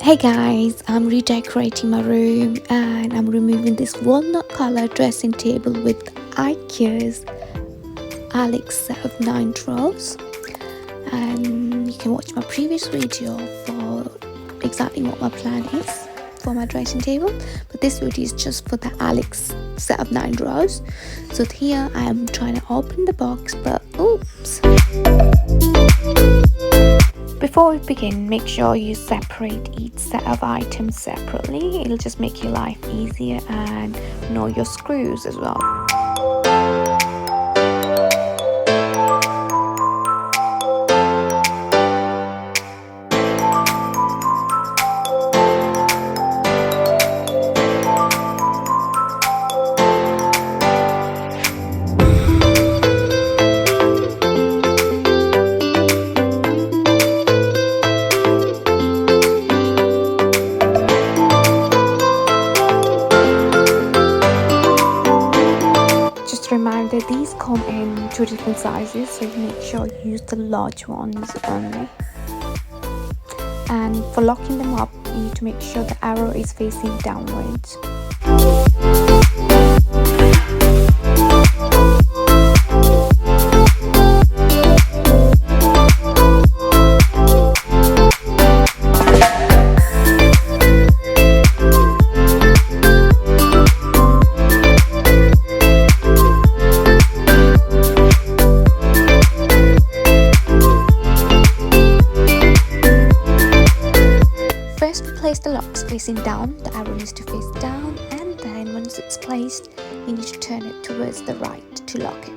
Hey guys, I'm redecorating my room and I'm removing this walnut color dressing table with IKEA's Alex set of 9 drawers, and you can watch my previous video for exactly what my plan is for my dressing table, but this video is just for the Alex set of 9 drawers. So here I am trying to open the box, but oops. Before we begin, make sure you separate each set of items separately. It'll just make your life easier and know your screws as well. Reminder, these come in 2 different sizes, so you make sure you use the large ones only. And for locking them up, you need to make sure the arrow is facing downwards. Place the locks facing down, the arrow needs to face down, and then once it's placed, you need to turn it towards the right to lock it.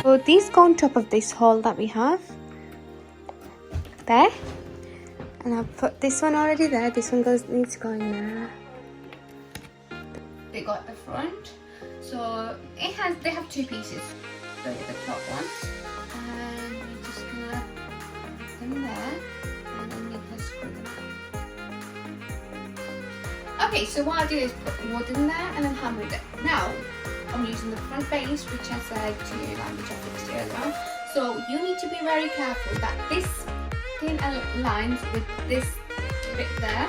So these go on top of this hole that we have there, and I've put this one already there. This one needs to go in there. They got the front, so they have 2 pieces. So the top one, and you're just gonna put them there, and then you can screw them out. Okay, so what I'll do is put wood in there and then hammer it. Now I'm using the front base, which I said to you, which I fixed here as well. So you need to be very careful that this thing aligns with this bit there,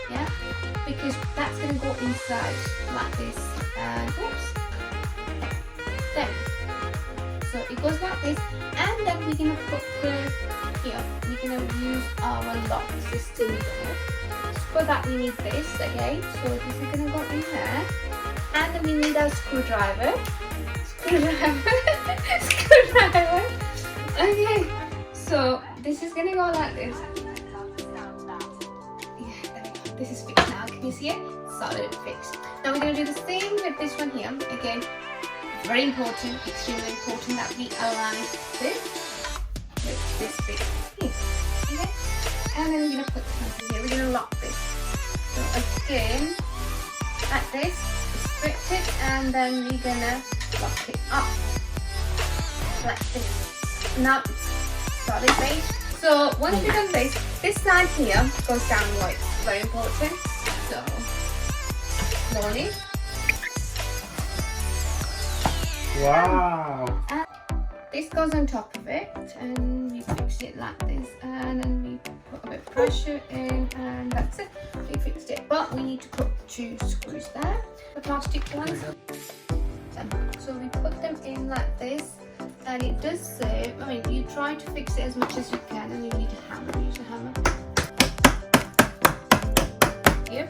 yeah, because that's going to go inside like this, and oops, there. So it goes like this, and then we're going to put here, we're going to use our lock system door. For that we need this, okay, so this is going to go in there, and then we need our screwdriver, okay, so this is going to go like this. This is fixed now. Can you see it? Solid fixed. Now we're going to do the same with this one here. Again, very important, extremely important that we align this with this big piece. Okay? And then we're going to put this one here. We're going to lock this. So again, like this, restrict it, and then we're going to lock it up. Like this. Now it's solid base. So once we've done this side here goes downwards. Very important. So slowly. Wow. And this goes on top of it, and we fix it like this, and then we put a bit of pressure in, and that's it. We fixed it. But we need to put 2 screws there, the plastic ones. So we put them in like this. And it does say, I mean, you try to fix it as much as you can, and you need a hammer. Use a hammer. Yep.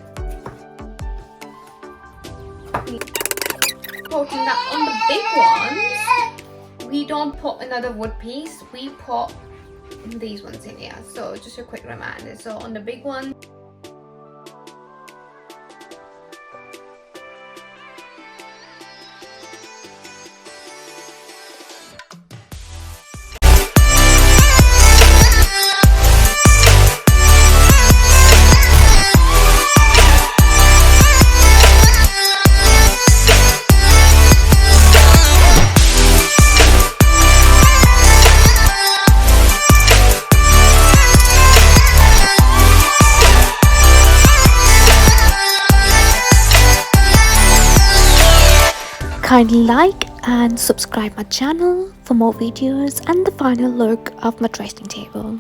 Important that on the big ones, we don't put another wood piece. We put these ones in here. So just a quick reminder. So on the big one. Kindly like and subscribe my channel for more videos and the final look of my dressing table.